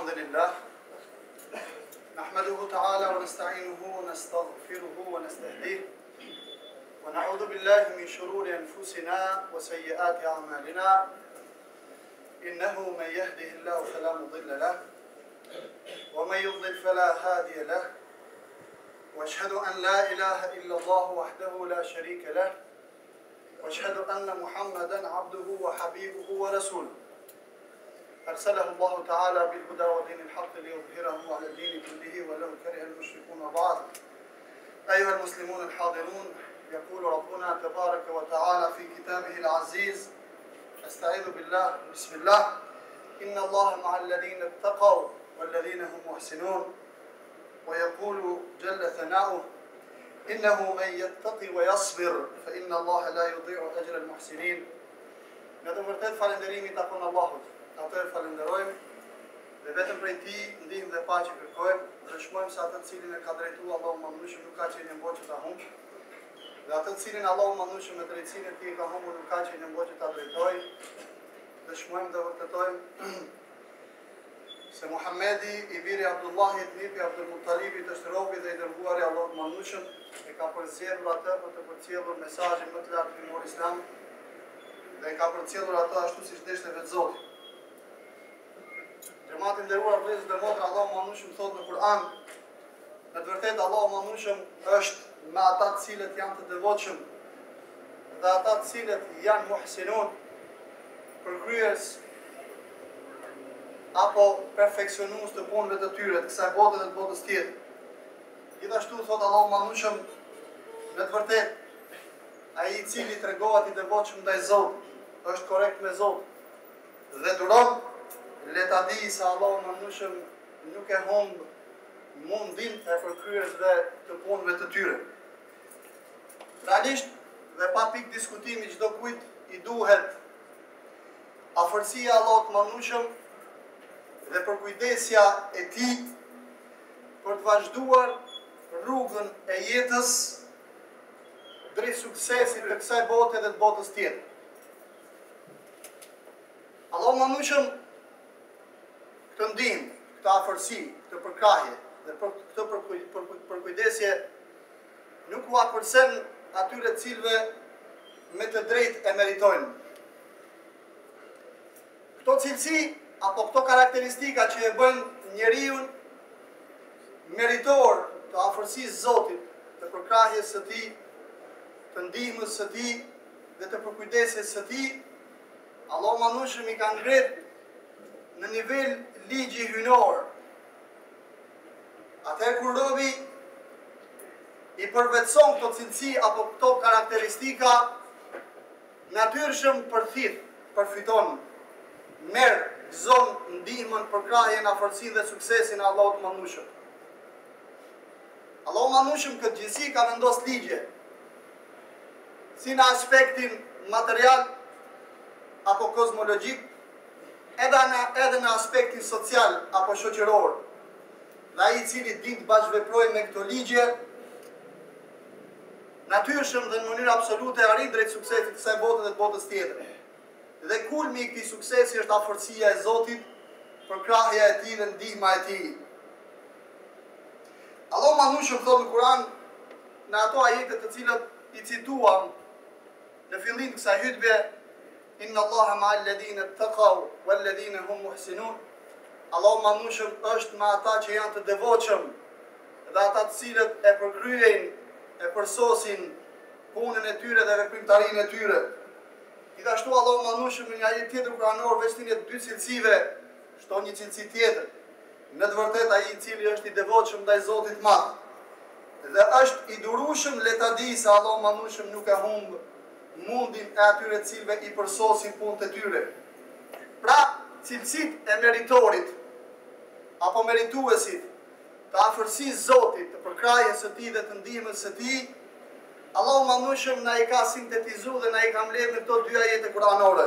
الحمد لله نحمده تعالى ونستعينه ونستغفره ونستهديه ونعوذ بالله من شرور أنفسنا وسيئات أعمالنا إنه من يهده الله فلا مضل له ومن يضلل فلا هادي له وأشهد أن لا إله إلا الله وحده لا شريك له وأشهد أن محمدا عبده وحبيبه ورسوله أرسله الله تعالى بالهدى ودين الحق ليظهره على الدين كله ولو كره المشركون بعد. أيها المسلمون الحاضرون، يقول ربنا تبارك وتعالى في كتابه العزيز: أستعيذ بالله بسم الله إن الله مع الذين اتقوا والذين هم محسنون. ويقول جل ثناؤه: إنه من يتقي ويصبر فإن الله لا يضيع أجر المحسنين. Në të vërtet falënderimi takon Allahut. Atë e falenderojmë dhe vetëm prej Tij ndihmë dhe paqe kërkojmë. Dëshmojmë se atë të cilin e ka drejtuar Allahu mëndueshëm nuk ka qenë në mboçë ta humbë. Dhe atë të cilin Allahu mëndueshëm me drejtsinë e Tij ka humbur nuk ka qenë në mboçë ta drejtojë. Dëshmojmë dhe vërtetojmë se Muhamedi i biri Abdullahit, nipi Abdul Muttalibit, është robi dhe i dërguari i Allahut mëndueshëm, e ka përzgjedhur atë për të përcjellur mesazhin më të lartë hyjnor Islam. Dhe ka përcjellur ato ashtu siç deshte vetë Zoti. Gjemati nderuar vëllezër dhe motra, Allahu mëndueshëm thotë në Kur'an: në të vërtetë Allahu mëndueshëm është me ata të cilët janë të devotshëm dhe ata të cilët janë muhsinun, përkryes apo perfeksionues të punëve të tyre, të kësaj bote dhe të botës tjetër. Gjithashtu thotë Allahu mëndueshëm, në të vërtetë ai i cili tregohet i devotshëm ndaj Zotit është korrekt me Zotin dhe duron, le ta di se Allahu mëndueshëm nuk e humb mundin e përkryesve të punëve të tyre. Realisht dhe pa pikë diskutimi, çdo kujt i duhet afërsia e Allahut mëndueshëm dhe përkujdesja e Tij për të vazhduar rrugën e jetës drejt suksesit të kësaj bote dhe të botës tjetër. Allahu mëndueshëm këtë ndihmë, këtë afërsi, këtë përkrahje dhe këtë përkujdesje nuk u apërsen atyre të cilëve me të drejtë e meritojnë. Këto cilësi apo këto karakteristika që e bëjnë njeriu meritor të afërsisë Zotit, të përkrahjes së Tij, të ndihmës së Tij dhe të përkujdesjes së Tij, Allahu mëndueshëm i ka ngritur në nivel ligji hyjnor. Atëherë kur robi i përvetëson këto cilësi apo këto karakteristika, natyrshëm përthith, përfiton, merr, gëzon ndihmën, përkrahjen, afërsinë dhe suksesin e Allahut mëndueshëm. Allahu mëndueshëm këtë gjithësi ka vendosur ligje, si në aspektin material apo kozmologjik, edhe në aspektin social apo shoqëror. Dhe ai i cili din të bashkëveprojë me këto ligje, natyrshëm dhe në mënyrë absolute arrin drejt suksesit të kësaj bote dhe të botës tjetër. Dhe kulmi i këtij suksesi është afërsia e Zotit, përkrahja e Tij dhe ndihma e Tij. Allahu mëndueshëm thotë në Kur'an, në ato ajete të cilat i cituam në fillim të kësaj hutbe: Inna Allaha ma'al ladhina ittaqaw wal ladhina hum muhsinun. Allahu mëndueshëm është me ata që janë të devotshëm dhe ata të cilët e përkryejnë, e përsosin punën e tyre dhe veprimtarinë e tyre. Gjithashtu Allahu mëndueshëm në një ajet tjetër kuranor veshtinë të dy cilësive shton një cilësi tjetër. Në të vërtetë ai i cili është i devotshëm ndaj Zotit të Madh dhe është i durueshëm, le ta di se Allahu mëndueshëm nuk e humb mundin e atyre të cilëve i përsosin punët e tyre. Pra, cilësitë e meritorit apo merituesit të afërsisë Zotit, të përkrahjes së Tij dhe të ndihmës së Tij, Allahu mëndueshëm na i ka sintetizuar dhe na i ka mbledhur në këto dy ajete kuranore.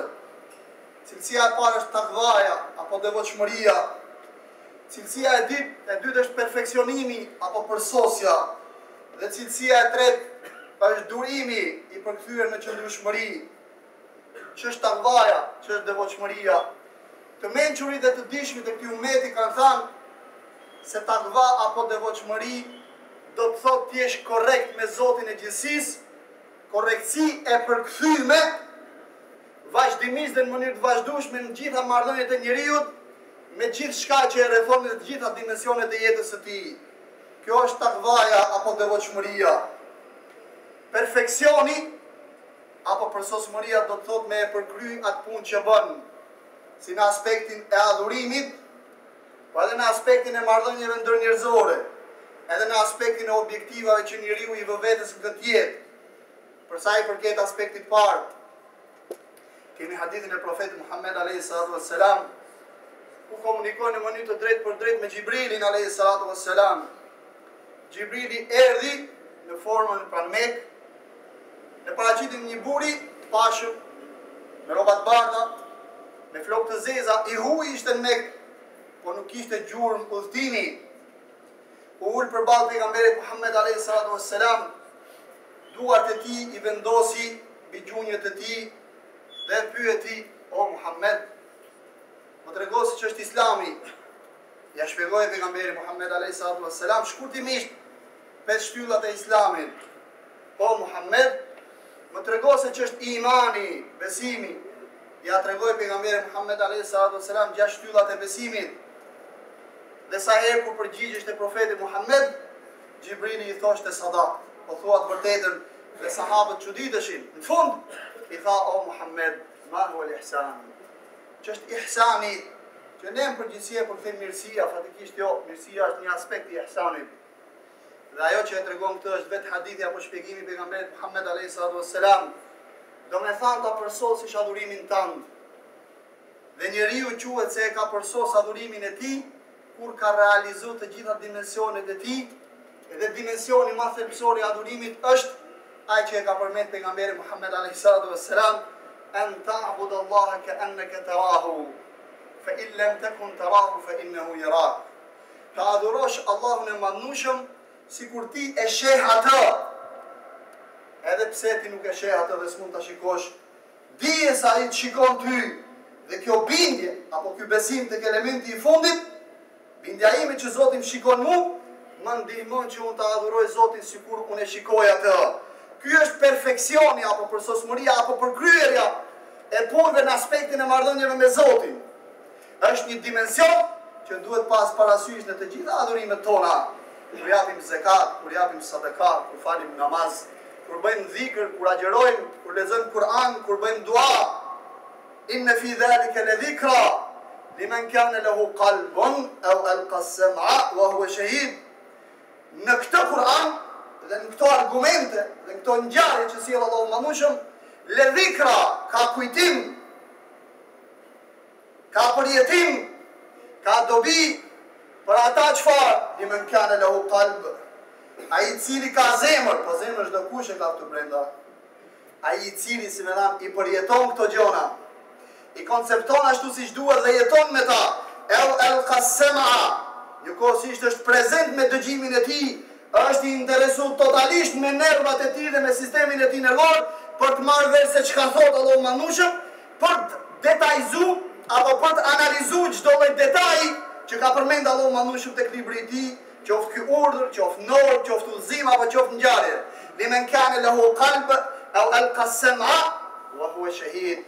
Cilësia e parë është takvaja apo devotshmëria. Cilësia e dytë është perfeksionimi apo përsosja. Dhe cilësia e tretë është durimi i përkthyer në qëndrueshmëri, që është takvaja, që është devotshmëria. Të mençurit dhe të dishmit e këtij ummeti kanë thënë se takva apo devotshmëri do të thotë të jesh korrekt me Zotin e gjithësisë, korrektësi e përkthyme, vazhdimisht dhe në mënyrë të vazhdueshme në gjitha marrëdhëniet e njeriut, me gjithë shka që e rrethon në të gjitha dimensionet e jetës së tij. Kjo është takvaja apo devotshmëria. Perfeksioni apo përsosmëria do të thotë me e përkry atë punë që bën, si në aspektin e adhurimit, po edhe në aspektin e marrëdhënieve ndërnjerëzore, edhe në aspektin e objektivave që njeriu i vë vetes në këtë jetë. Për sa i përket aspektit parë, kemi hadithin e profetit Muhammed alayhi salatu wassalam, ku komunikon në mënyrë të drejtë për drejtë me Xhibrilin alayhi salatu wassalam. Xhibrili erdhi në formën pranë Mekë, në paraqitjen e një buri të pashëm, me rroba të bardha, me flokë të zeza, i huaj ishte në Mekë, por nuk kishte gjurmë udhëtimi. U ul përballë pejgamberit Muhammed alayhi salatu wassalam, duart e tij i vendosi mbi gjunjët e tij dhe pyeti: "O Muhammed, më trego se ç'është Islami?" Ja shpjegoi pejgamberi Muhammed alayhi salatu wassalam shkurtimisht 5 shtyllat e Islamit. "O Muhammed, më trego se ç'është imani, besimi." Ja tregoi pejgamberi Muhammed alayhi salatu wassalam 6 shtyllat e besimit. Dhe sa herë kur përgjigjesh te profeti Muhammed, Xhibrili i thoshte sadak, po thua të vërtetën, dhe sahabët çuditeshin. Në fund i tha: "O Muhammed, ma huwa al-ihsan?" Ç'është ihsani? Që ne në përgjithësi për them mirësia, fatikisht jo, mirësia është një aspekt i ihsanit. Dhe ajo që e tregon këtë është vetë hadithi apo shpjegimi i pejgamberit Muhammed alayhi salatu wassalam. Do me thanë ta përsosish adhurimin tënd. Dhe njeriu quhet se e ka përsos adhurimin e tij kur ka realizuar të gjitha dimensionet e tij, edhe dimensioni më thelbësor i adhurimit është ai që e ka përmend pejgamberi Muhammed alayhi salatu wassalam: "An ta'budallaha ka'annaka tarahu, fa in lam takun tarahu fa innahu yarak." Ta adhurosh Allahun e madhnueshëm sikur ti e sheh atë. Edhe pse ti nuk e sheh atë dhe s'mund ta shikosh, dije se ai të shikon ty. Dhe kjo bindje apo ky besim tek elementi i fundit, bindja ime që Zoti më shikon mua, më ndihmon që unë ta adhuroj Zotin sikur unë e shikoj atë. Ky është perfeksioni apo përsosmëria apo përkryerja e punëve në aspektin e marrëdhënieve me Zotin. Është një dimension që duhet pas parasysh në të gjitha adhurimet tona. Kur japim zakat, kur japim sadaka, kur falim namaz, kur bëjmë dhikr, kur agjerojmë, kur lexojmë Kur'an, kur bëjmë dua. Inna fi dhalika la dhikra liman kana lahu qalbun aw alqa as-sam'a wa huwa shahid. Në këtë Kur'an dhe në këto argumente dhe në këto ngjarje që sjell Allahu mëndueshëm, le dhikra ka kujtim, ka përjetim, ka dobi për ata çfarë liman kana lahu qalb. Ai i cili ka zemër, po zemër çdo kush e ka këtu brenda. Ai i cili si më dhan i përjeton këto gjëra, i koncepton ashtu siç duhet dhe jeton me ta. El qasama, njëkohësisht është prezent me dëgjimin e tij, është i interesuar totalisht me nervat e tij dhe me sistemin e tij nervor për të marrë vesh se çka thot Allahu mëndueshëm, për të detajzuar apo për të analizuar çdo lloj detaji që ka përmend Allahu mëndueshëm tek libri i tij, qoftë ky urdhër, qoftë normë, qoftë udhëzim apo qoftë ngjarje. Limen kana lahu qalb aw alqa as-sam'a wa huwa shahid.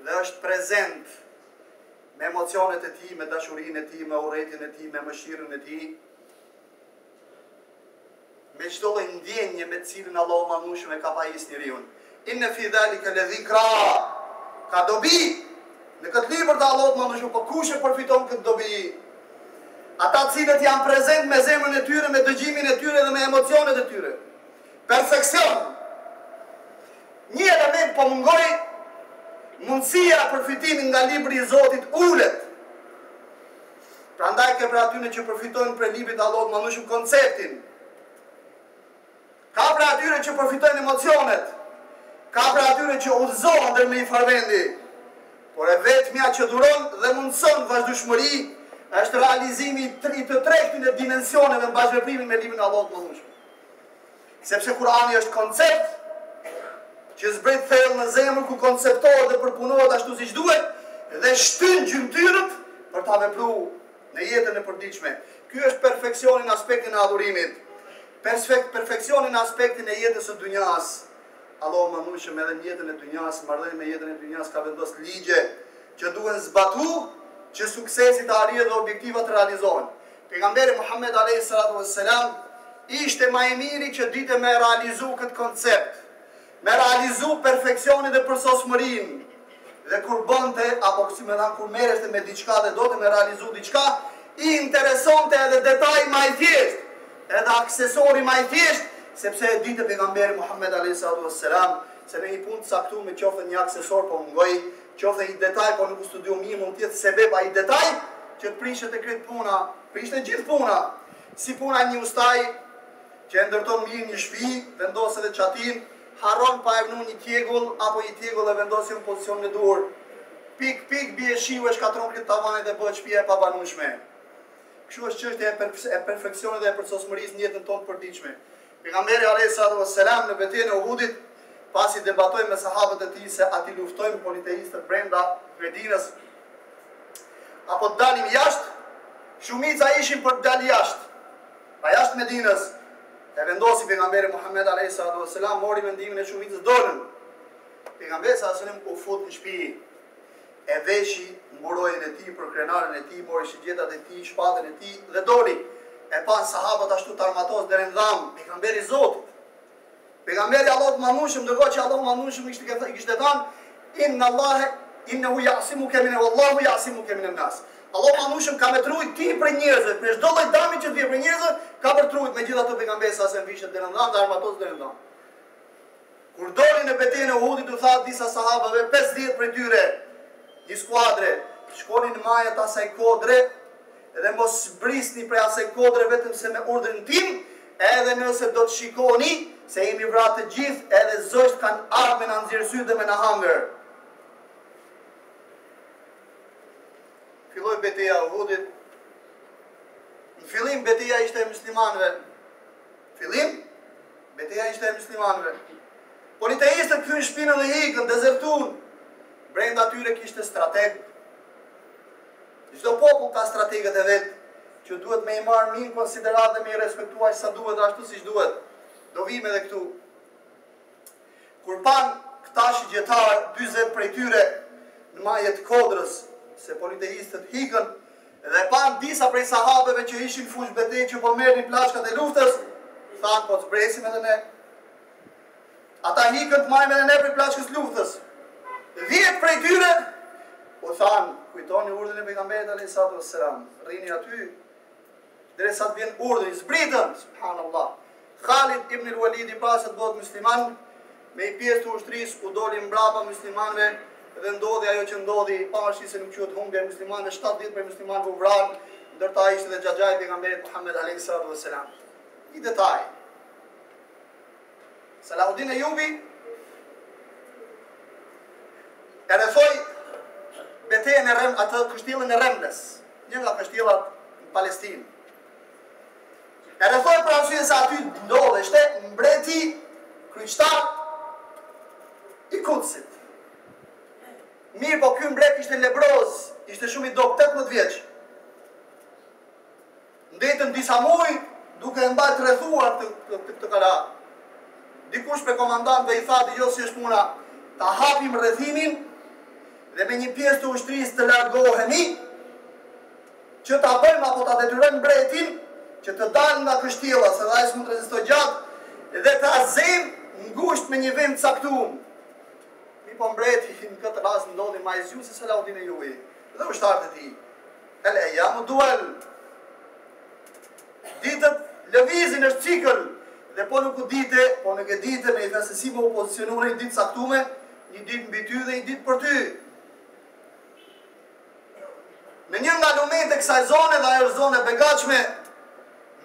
Dhe është prezent me emocionet e tij, me dashurinë e tij, me urrëtin e tij, me mëshirën e tij, me çdo lloj ndjenje me të cilën Allahu mëndueshëm e ka pajis njeriu. Inna fi dhalika la dhikra. Ka dobi në këtë libër të Allahut mëndueshëm, po kush e përfiton këtë dobi? Ata të cilët janë prezent me zemrën e tyre, me dëgjimin e tyre dhe me emocionet e tyre. Perfeksion. Një element po mungoj, mundësia përfitimin nga libri i Zotit ulet. Prandaj ke për atyre që përfitojnë për librin e Allahut mëndueshëm konceptin. Ka për atyre që përfitojnë emocionet. Ka për atyre që udhëzohen dhe me i farvendi. Por e vetmja që duron dhe mundson vazhdueshmëri është realizimi i të tregtit e dimensioneve në bashkëveprimin me librin e Allahut mëndueshëm. Sepse Kurani është koncept që zbret thellë në zemër ku konceptohet dhe përpunohet ashtu siç duhet, dhe shtyn gjymtyrët për ta vepruar në jetën e përditshme. Ky është perfeksioni në aspektin e adhurimit. Perfeksioni në aspektin e jetës së dynjas. Allahu më nushëm edhe në jetën e dynjas, marrëdhënie me jetën e dynjas ka vendos ligje që duhen zbatuar që suksesi të arrihet dhe objektivat të realizohen. Pejgamberi Muhammed alayhi salatu wassalam ishte më i miri që dite me realizu këtë koncept, me realizu perfeksionin dhe përsosmërinë. Dhe kur bënte, apo kësi me dhanë kur mereshte me diçka dhe do të me realizu diçka, i interesonte edhe detaj ma i thjesht, edhe aksesori ma i thjesht, sepse e dite pejgamberi Muhammed a.s. se në një punë të saktu me qofte një aksesor po mungoj, qofte një detaj po nuk u studiu mirë, mund tjetë sebeb a i detaj, që të prishet e kretë puna, prishte gjithë puna, si puna një ustaj, që e ndërton mirë një shpi, vendose dhe qatin, harron pa e vënu një tjegull, apo një tjegull e vendosi në pozicion në dur. Pik, bie shiu e shkatron këtë tavanit dhe bëhet shtëpia e pabanueshme. Kështu është çështja e perfeksionit dhe e përsosmërisë në jetën tonë përditshme. Pejgamberi alayhi salatu wassalam në betejën e Uhudit, pasi debatoi me sahabët e tij se a ti luftojmë politeistët brenda Medinës apo dalim jashtë, shumica ishin për dal jashtë. Pa jashtë Medinës, e vendosi pejgamberi Muhammed alayhi salatu wassalam, mori mendimin e shumicës dolën. Pejgamberi sallallahu alaihi wasallam u fut në shtëpi, e veshi mburojën e tij për krenaren e tij, mori shigjetat e tij, shpatën e tij dhe doli. E pan sahabët ashtu të armatos deri në dham, pejgamberi Zotit. Pejgamberi Allahut manushëm, ndërkohë që Allahu manushëm kishte thënë innahu ya'simuka min wallahu ya'simuka min an-nas. Allahu manushëm ka me trujt ti për njerëzve, për çdo lloj dami që vjen për njerëzve, ka për trujt. Megjithatë pejgamberi sa se vishet deri në dham, dhe armatos deri në dham. Kur doli në betejën e Uhudit, u tha disa sahabëve, 50 prej tyre, një skuadre, shkonin në majat asaj kodre, edhe mos brisni prej asaj kodre vetëm se me urdhrin tim, edhe nëse do të shikoni se jemi vrarë të gjithë, edhe zosht kanë ardhur me na nxjerr sy dhe me na hangër. Filloi betejë e Uhudit. Në fillim betejë ishte e muslimanëve. Politeistët kthyen shpinën dhe ikën, dezertuan. Brenda atyre kishte strateg. Çdo popull ka strategët e vet, që duhet me i marrë mirë konsiderat dhe me i respektuar sa duhet dhe ashtu siç duhet. Do vim edhe këtu. Kur pan këta shigjetar, 40 prej tyre në majet kodrës, se politeistët hikën, dhe pan disa prej sahabeve që ishin fush betejë që po merrnin plashkat e luftës, thanë po të zbresim edhe ne. Ata hikën të marrim edhe ne prej plashkës luftës. 10 prej tyre u thanë, kujtoni urdhrin e pejgamberit alayhis salatu wassalam, rrini aty derisa të vjen urdhri, zbritën, subhanallahu. Khalid ibn al-Walid pas të bëhet musliman, me i pjesë të ushtrisë u doli mbrapa muslimanëve dhe ndodhi ajo që ndodhi, pavarësisht se nuk quhet humbje e muslimanëve, 70 prej muslimanëve u vranë, ndërta ishte edhe xhaxhai i pejgamberit Muhammed alayhis salatu wassalam. Një detaj. Salahuddin Ejubi e rrethoi betejën e atë kështjellën e Remles, një nga kështjellat në Palestinë. E rrethoi për arsye se aty ndodheshte mbreti kryqëtar i Kutsit. Mirë, po ky mbret ishte lebroz, ishte shumë i dobët, 18 vjeç. Ndetën disa muaj duke e mbajtur rrethuar këtë kala. Dikush pe komandantëve i tha jo si është puna, ta hapim rrethimin dhe me një pjesë të ushtrisë të largohemi, që ta bëjmë apo ta detyrojmë mbretin që të dalë nga kështjella, se ai s'mund të rezistojë gjatë, dhe ta zëjmë ngushtë me një vend të caktuar. Po mbreti në këtë rast ndodhi më i zgjuar se Salahuddin Ejubi dhe ushtarët e tij. El ayam dual. Ditët lëvizin është cikël dhe po nuk e dite me i thënë se si më u pozicionuar një ditë caktuar, një ditë mbi ty dhe një ditë për ty. Në një nga lumente kësaj zone dhe ajo zonë e begatshme,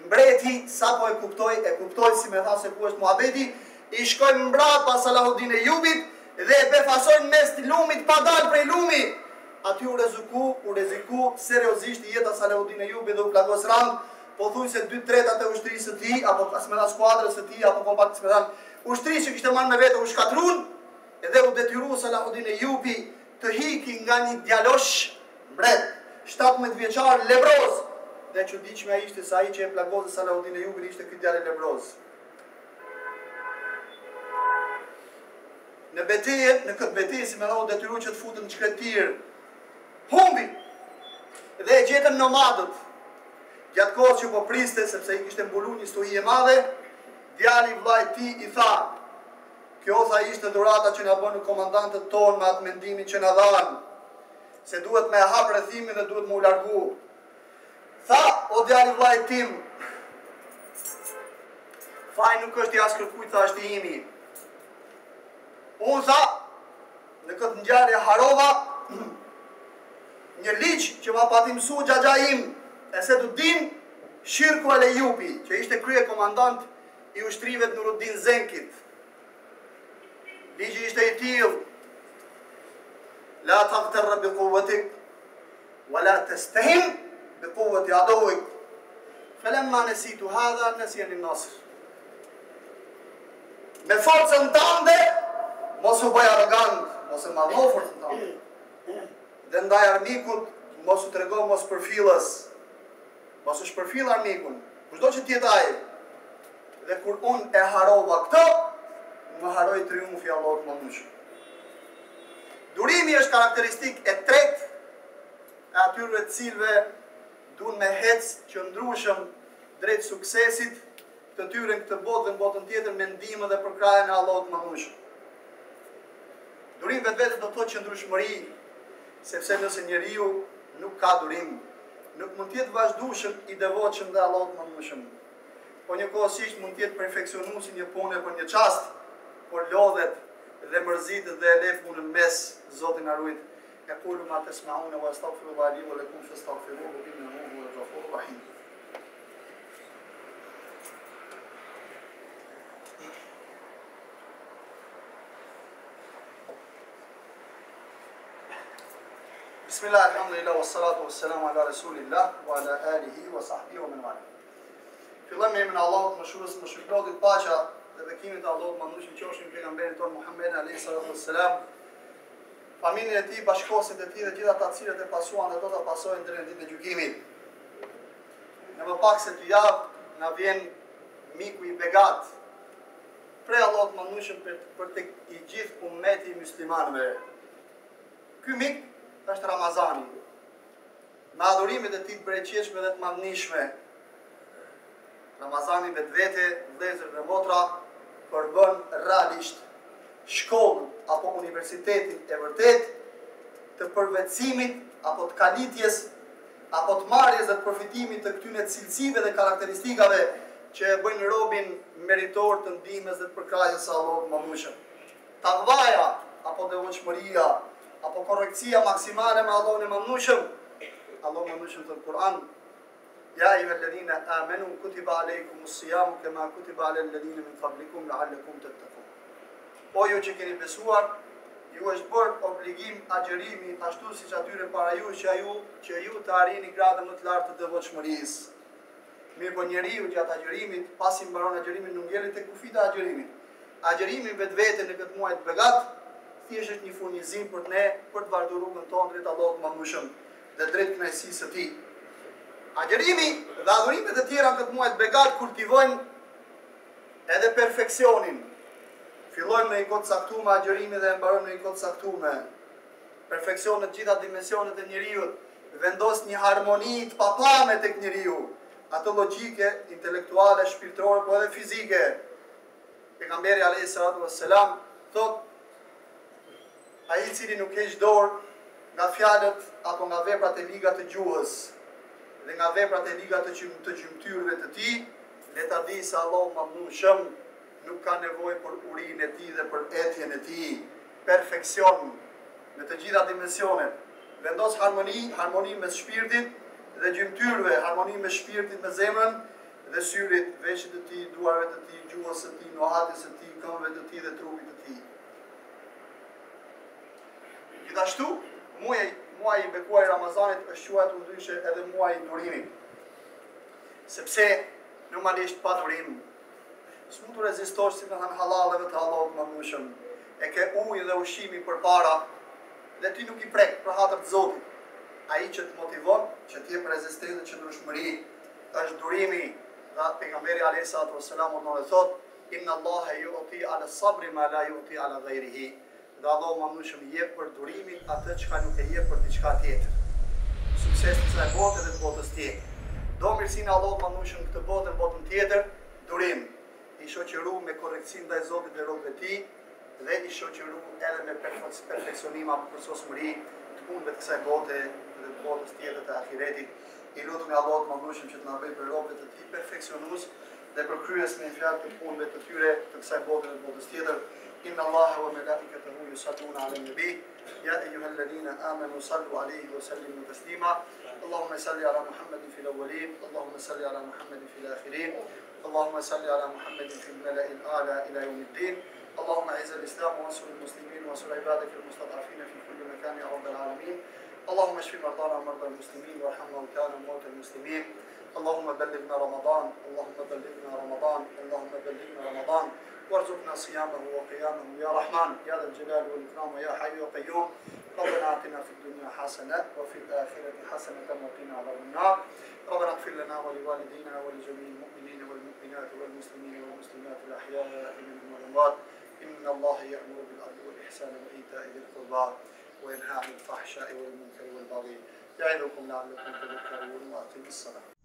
mbreti sapo e kuptoi si më tha se ku është muhabeti, i shkoi mbrapa Salahuddin Ejubit dhe e befasojnë mes të lumit pa dalë prej lumi. Aty u rreziku seriozisht jeta Salahuddin Ejubi dhe u plagos rang, pothuajse 2/3 e ushtrisë së tij, apo asmena skuadrës së tij, apo kompakt ushtrisë që kishte marrë me vete u shkatrun, dhe u detyru Salahuddin Ejubi të hiki nga një djalosh mbret, 17 vjeçar lebroz, dhe çuditshmja ishte se ai që e plagozë Salaudin Eyyubin ishte ky djalë lebroz. Në betejë, në këtë betejë si më thonë detyruar që të futen në shkretir, humbi dhe e gjetën nomadët. Gjatë kohës që po priste, sepse i kishte mbuluar një stuhi e madhe, djali vllait ti i tha: "Kjo tha ishte dhurata që na bën komandantët tonë me atë mendimin që na dhanë, se duhet me hap rrethimin dhe duhet me u largu." Tha: "O djali vllait tim, faji nuk është i as kërkujt, tha, është i imi." Unë tha, në këtë ngjarje harova një ligj që ma pati mësu xhaxha im, e se du din Shirku al Eyyubi, që ishte krye komandant i ushtrive të Nuruddin Zenkit. Ligji ishte i tillë: La taghtarra bi quwwatik wa la tastahim bi quwwati aduwik. Falamma nasitu hadha nasiyani an-nasr. Me forcën tënde mos u bëj arrogant, mos e mallo forcën tënde. Dhe ndaj armikut mos u trego mos përfillës. Mos u shpërfill armikun, kushdo që tjetë ai. Dhe kur unë e harova këtë, më haroj triumfi Allahut më mëndshëm. Durimi është karakteristik e tretë e atyre të cilëve duan me hec qëndrueshëm drejt suksesit të tyre në këtë botë dhe në botën tjetër me ndihmën dhe përkrahjen e Allahut më mëndshëm. Durimi vetvete do të thotë qëndrueshmëri, sepse nëse njeriu nuk ka durim, nuk mund të jetë vazhdueshëm i devotshëm dhe Allahut më mëndshëm. Po njëkohësisht mund të jetë perfeksionuar si një punë për një çast, por lodhet dhe mërzitet dhe e lef në mes. Zoti na ruaj. Aqulu ma tasma'una wa astaghfirullaha li wa lakum fastaghfiruhu innahu huwal ghafurur rahim. Bismillah, alhamdulillah, wassalatu wassalamu ala rasulillah wa ala alihi wa sahbihi wa man wala. Fillojmë me emrin e Allahut, mëshirës më shpëlotit, paqja dhe bekimet e Allahut mëndshëm qofshin pejgamberin tonë Muhammed alayhi salatu wassalam, familjen e tij, bashkëkohësit e tij dhe gjithë ata të cilët e pasuan dhe do ta pasojnë deri në ditën e gjykimit. Në më pak se 2 javë na vjen miku i begat prej Allahut mëndshëm për tek i gjithë ummeti i muslimanëve. Ky mik është Ramazani, me adhurimet e tij të bereqetshme dhe të madhnishme. Ramazani vetvete, vëllezër dhe motra, përbën realisht shkollën apo universitetin e vërtet të përvetësimit apo të kalitjes apo të marrjes dhe të përfitimit të këtyre cilësive dhe karakteristikave që e bëjnë robin meritor të ndihmës dhe të përkrahjes së Allahut më mëndshëm. Takvaja apo devotshmëria apo korrektësia maksimale me Allahun e mëndshëm. Allahu më mëndshëm në Kur'an: Ja ayyuhalladhina amanu kutiba alaykumus siyamu kama kutiba alal ladhina min qablikum la'allakum tattaqun. O ju që keni besuar, ju është bërë obligim agjerimi ashtu siç atyre para ju që ju të arrini gradën më të lartë të devotshmërisë. Mirë po njeriu gjatë agjerimit, pasi mbaron agjerimin, nuk ngjelet tek kufita e agjerimit. Agjerimi vetvete në këtë muaj të begat thjesht është një furnizim për ne për të vazhduar rrugën tonë drejt Allahut më mëndshëm dhe drejt kënaqësisë së tij. Agjerimi dhe adhurimet e tjera në këtë muaj të begat kultivojnë edhe perfeksionin. Fillojmë në një kohë të caktuar agjerimi dhe e mbarojmë në një kohë të caktuar. Perfeksion në të gjitha dimensionet e njeriu, vendos një harmoni të papame tek njeriu, ato logjike, intelektuale, shpirtërore, po edhe fizike. Pejgamberi alayhi salatu wassalam thotë: ai i cili nuk heq dorë nga fjalët apo nga veprat e liga të gjuhës dhe nga veprat e liga të gjymtyrëve të tij, le ta di se Allahu më mëndshëm nuk ka nevojë për urinë e tij dhe për etjen e tij. Perfeksion në të gjitha dimensionet. Vendos harmoni mes shpirtit dhe gjymtyrëve, harmoni me shpirtin, me zemrën dhe syrit, veshit të tij, duarve të tij, gjuhës së tij, nohatës së tij, këmbëve të tij dhe trupit të tij. Gjithashtu, muaji i bekuar i Ramazanit është quajtur ndryshe edhe muaji i durimit. Sepse normalisht pa durim s'mund të rezistosh si me thënë halalleve të Allahut më mëndshëm. E ke ujë dhe ushqimi përpara, dhe ti nuk i prek për hatër të Zotit. Ai që të motivon, që të jep rezistencë dhe qëndrueshmëri, është durimi. Dhe pejgamberi alayhis salatu wassalam thotë: Inna Allaha yu'ti 'ala sabri ma la yu'ti 'ala ghayrihi. Dhe Allahu më shumë i jep për durimin atë çka nuk e jep për diçka tjetër. Sukses të kësaj bote dhe të botës tjetër. Do mirësinë Allahut më shumë këtë botë dhe botën tjetër, durim. I shoqëru me korrektësi ndaj Zotit dhe robëve të tij dhe i shoqëru edhe me perfeksionim apo përsosmëri të punëve të kësaj bote dhe të botës tjetër të ahiretit. I lutem Allahut më shumë që të na bëjë për robët e tij perfeksionues dhe për kryes me fjalë të punëve të tyre të kësaj bote dhe të botës tjetër. Inna Allaha wa malaikatahu yusalluna 'alan nabi ya ayyuhalladhina amanu sallu 'alayhi wa sallimu taslima. Allahumma salli 'ala Muhammadin fil awwalin, Allahumma salli 'ala Muhammadin fil akhirin. اللهم صل على محمد في الملأ الأعلى إلى يوم الدين. اللهم أعز الإسلام وانصر المسلمين وانصر عبادك المستضعفين في كل مكان يا رب العالمين. اللهم اشف مرضانا ومرضى المسلمين وارحم موتانا وموتى المسلمين. اللهم بلغنا رمضان، اللهم بلغنا رمضان، اللهم بلغنا رمضان وارزقنا صيامه وقيامه يا رحمن يا ذا الجلال والإكرام يا حي يا قيوم. ربنا آتنا في الدنيا حسنة وفي الآخرة حسنة وقنا عذاب النار. ربنا اغفر لنا ولوالدينا ولجميع المؤمنين والمؤمنات والمسلمين والمسلمات الأحياء منهم والأموات. إن الله يأمر بالعدل والإحسان وإيتاء ذي القربى وينهى عن الفحشاء والمنكر والبغي يعظكم لعلكم تذكرون وأقيموا الصلاة.